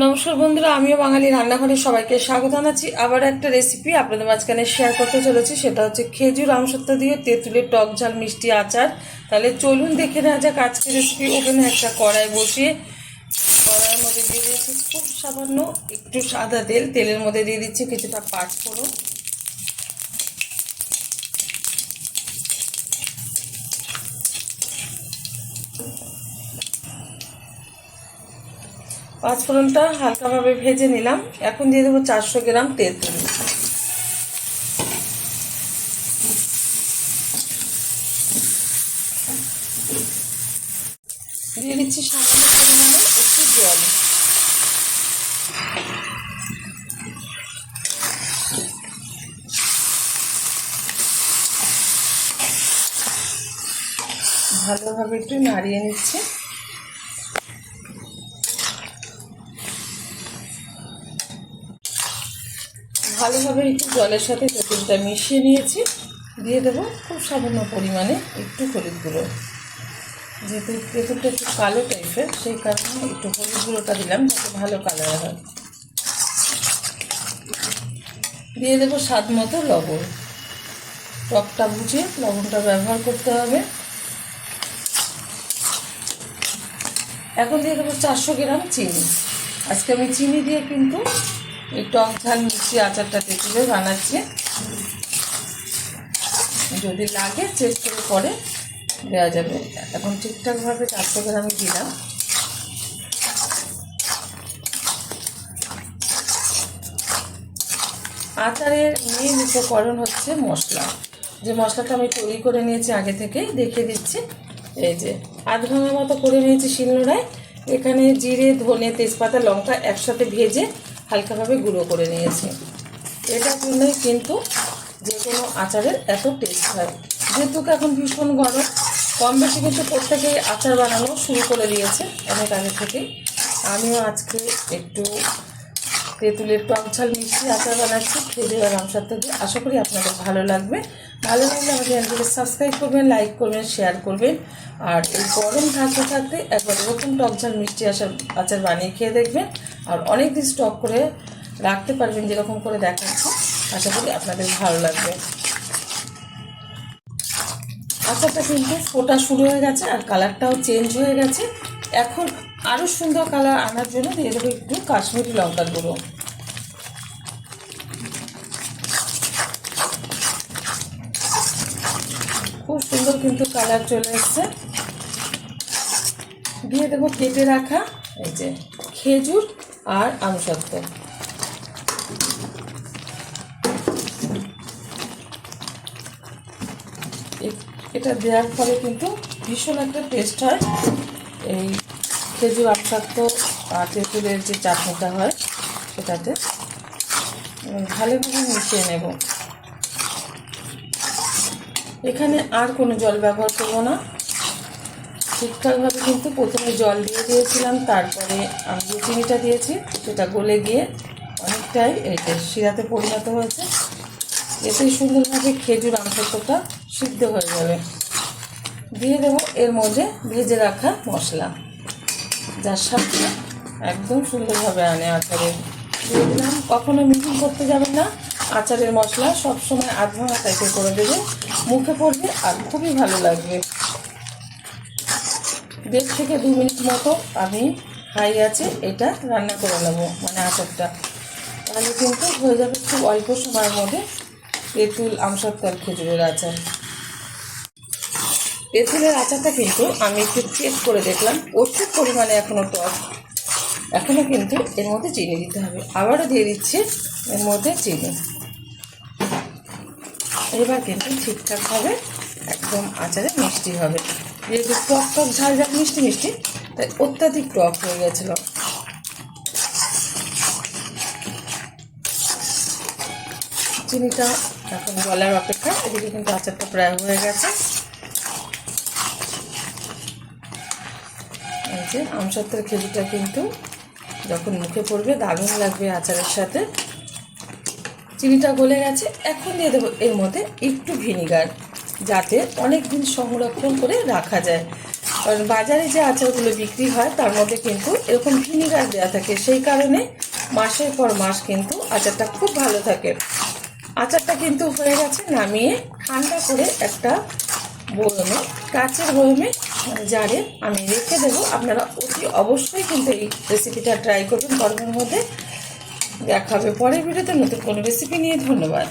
নমস্কার বন্ধুরা, আমিও বাঙালি রান্নাঘরে সবাইকে স্বাগত জানাচ্ছি। আবার একটা রেসিপি আপনাদের মাঝখানে শেয়ার করতে চলেছি, সেটা হচ্ছে খেজুর আমসত্ত্ব দিয়ে তেঁতুলের টক ঝাল মিষ্টি আচার। তাহলে চলুন দেখে নেওয়া যাক আজকের রেসিপি। ওখানে একটা কড়াই বসিয়ে কড়াইয়ের মধ্যে দিয়ে দিয়েছি খুব সামান্য একটু সাদা তেল। তেলের মধ্যে দিয়ে দিচ্ছি কিছুটা পাঁচফোড়ন, পাঁচফোড়নটা হালকাভাবে ভেজে নিলাম। এখন দিয়ে দেবো 400 গ্রাম তেঁতুল, দিয়ে দিচ্ছি সামান্য পরিমাণে একটু জল। ভালোভাবে একটু নাড়িয়ে নিচ্ছি। ভালোভাবে একটু জলের সাথে তেঁতুলটা মিশিয়ে নিয়েছি। দিয়ে দেবো খুব সামান্য পরিমাণে একটু হলুদ গুঁড়ো। যেহেতু তেঁতুলটা একটু কালো টাইপের, সেই কারণে একটু হলুদ গুঁড়োটা দিলাম যাতে ভালো কালার হয়। দিয়ে দেবো স্বাদ মতো লবণ। টকটা বুঝে লবণটা ব্যবহার করতে হবে। এখন দিয়ে দেবো 400 গ্রাম চিনি। আজকে আমি চিনি দিয়ে কিন্তু এই টক ঝাল মিষ্টি আচারটা তেঁতুলের বানাচ্ছি। যদি লাগে চেক করে পরে দেওয়া যাবে। এখন ঠিকঠাকভাবে 400 গ্রামই দিলাম। আচারের মেন উপকরণ হচ্ছে মশলা। যে মশলাটা আমি তৈরি করে নিয়েছি আগে থেকেই দেখিয়ে দিচ্ছি। এই যে আধ ভাঙা মতো করে নিয়েছি শিলনোড়ায়। এখানে জিরে, ধনে, তেজপাতা, লঙ্কা একসাথে ভেজে হালকাভাবে গুঁড়ো করে নিয়েছি। এটার জন্যই কিন্তু যে কোনো আচারের এত টেস্ট হয়। যেহেতু এখন ভীষণ গরম, কম বেশি কিন্তু প্রত্যেকেই আচার বানানো শুরু করে দিয়েছে অনেক আগে থেকেই। আমিও আজকে একটু তেঁতুলের টক ঝাল মিষ্টি আচার বানাচ্ছি খেজুর আর আমসত্ত্ব দিয়ে। আশা করি আপনাদের ভালো লাগবে। ভালো লাগলে আমাদের চ্যানেলটিকে সাবস্ক্রাইব করবেন, লাইক করবেন, শেয়ার করবেন। আর এই গরম থাকতে থাকতে একবার এরকম টক ঝাল মিষ্টি আচার বানিয়ে খেয়ে দেখবেন। আর অনেক দিন স্টক করে রাখতে পারবেন, যেরকম করে দেখাচ্ছি। আশা করি আপনাদের ভালো লাগবে। আচারটা কিন্তু ফোটা শুরু হয়ে গেছে আর কালারটাও চেঞ্জ হয়ে গেছে। এখন আরও সুন্দর কালার আনার জন্য দিয়ে দেবো একটু কাশ্মীরি লঙ্কার গুঁড়ো। খুব সুন্দর কিন্তু কালার চলে এসছে। দিয়ে দেবো কেটে রাখা এই যে খেজুর আর আমসত্ত্ব। এটা দেওয়ার ফলে কিন্তু ভীষণ একটা টেস্ট হয়। এই খেজুর, আমসত্ত্ব আর তেঁতুলের যে চাটনিটা হয় সেটাতে ভালোভাবে মিশিয়ে নেব। এখানে আর কোনো জল ব্যবহার করব না। ঠিকঠাকভাবে কিন্তু প্রথমে জল দিয়ে দিয়েছিলাম, তারপরে আমি যে চিনিটা দিয়েছি সেটা গলে গিয়ে অনেকটাই এটা শিরাতে পরিণত হয়েছে। এতেই সুন্দরভাবে খেজুর আমসত্ত্বটা সিদ্ধ হয়ে যাবে। দিয়ে দেবো এর মধ্যে ভেজে রাখা মশলা, যার সাথে একদম সুন্দরভাবে আনে আচারে। দিয়ে দিলাম। কখনো মিহিন করতে যাবেন না। আচারের মশলা সবসময় আধ ভাঙা টাইপের করে দেবে, মুখে পড়বে আর খুবই ভালো লাগবে। 1.5 থেকে 2 মিনিট মতো আমি হাই আছে এটা রান্না করে নেব, মানে আচারটা। তাহলে কিন্তু হয়ে যাবে খুব অল্প সময়ের মধ্যে তেঁতুল, আমসত্ত্ব আর খেজুরের আচার। তেঁতুলের আচারটা কিন্তু আমি একটু চেক করে দেখলাম প্রচুর পরিমাণে এখনও টক। এখনও কিন্তু এর মধ্যে চিনি দিতে হবে। আবারও দিয়ে দিচ্ছি এর মধ্যে চিনি। এবার কিন্তু ঠিকঠাকভাবে একদম আচারে মিষ্টি হবে। যেহেতু টক টক ঝাল ঝাল মিষ্টি মিষ্টি, তাই অত্যাধিক টক হয়ে গেছিল। চিনিটা এখন গলার অপেক্ষা। এদিকে কিন্তু আচারটা প্রায় হয়ে গেছে। এই যে আমসত্ত্বের খেজুরটা কিন্তু যখন মুখে পড়বে দারুণ লাগবে আচারের সাথে। চিনিটা গলে গেছে। এখন দিয়ে দেবো এর মধ্যে একটু ভিনিগার, যাতে অনেক দিন সংরক্ষণ করে রাখা যায়। কারণ বাজারে যে আচারগুলো বিক্রি হয় তার মধ্যে কিন্তু এরকম ভিনিগার দেওয়া থাকে, সেই কারণে মাসের পর মাস কিন্তু আচারটা খুব ভালো থাকে। আচারটা কিন্তু হয়ে গেছে, নামিয়ে ঠান্ডা করে একটা বয়মে, কাচের বয়মে জারে আমি রেখে দেবো। আপনারা অতি অবশ্যই কিন্তু এই রেসিপিটা ট্রাই করবেন গরমের মধ্যে। দেখা হবে পরের ভিডিওতে নতুন কোনো রেসিপি নিয়ে। ধন্যবাদ।